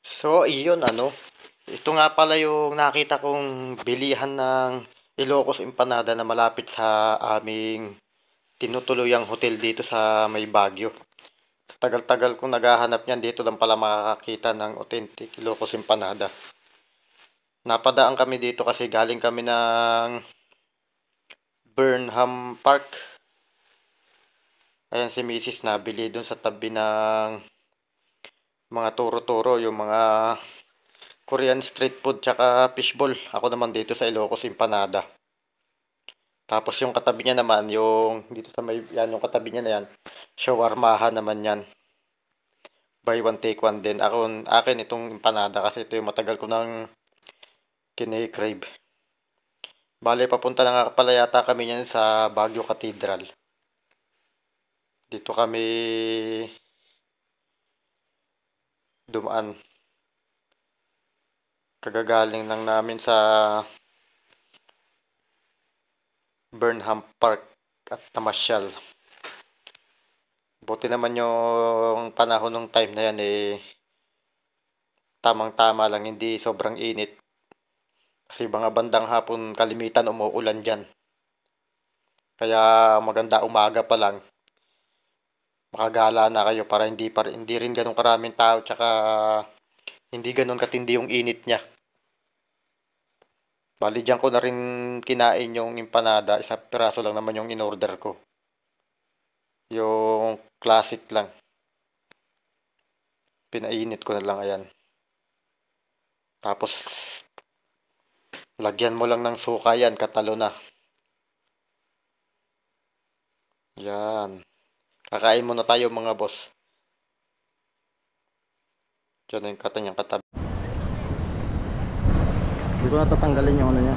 So, iyon ano, ito nga pala yung nakita kong bilihan ng Ilocos Empanada na malapit sa aming tinutuluyang hotel dito sa may Baguio. Sa tagal-tagal kong naghahanap niyan, dito lang pala makakakita ng authentic Ilocos Empanada. Napadaan kami dito kasi galing kami ng Burnham Park. Ayan si Mrs. nabili dun sa tabi ng mga turo-turo, yung mga Korean street food tsaka fishball. Ako naman dito sa Ilocos Empanada. Tapos yung katabi niya naman, yung dito sa may, yan, yung katabi niya na yan, shawarmahan naman yan. Buy one take one din. Akin itong empanada kasi ito yung matagal ko nang kine-crave. Bale, papunta na nga pala yata kami niyan sa Baguio Cathedral. Dito kami dumaan. Kagagaling lang namin sa Burnham Park at namasyal. Buti naman yung panahon ng time na yan tamang-tama lang, hindi sobrang init. Kasi mga bandang hapon kalimitan umuulan dyan. Kaya maganda umaga pa lang. Makagala na kayo para hindi rin ganun karaming tao tsaka hindi ganun katindi yung init niya. Bali dyan ko na rin kinain yung empanada. Isang piraso lang naman yung in-order ko. Yung classic lang. Pinainit ko na lang ayan. Tapos lagyan mo lang ng suka yan, katalo na. Yan. Kakain muna tayo mga boss. Diyan na yung kanyang katabi. Hindi ko na tatanggalin yung ano niya.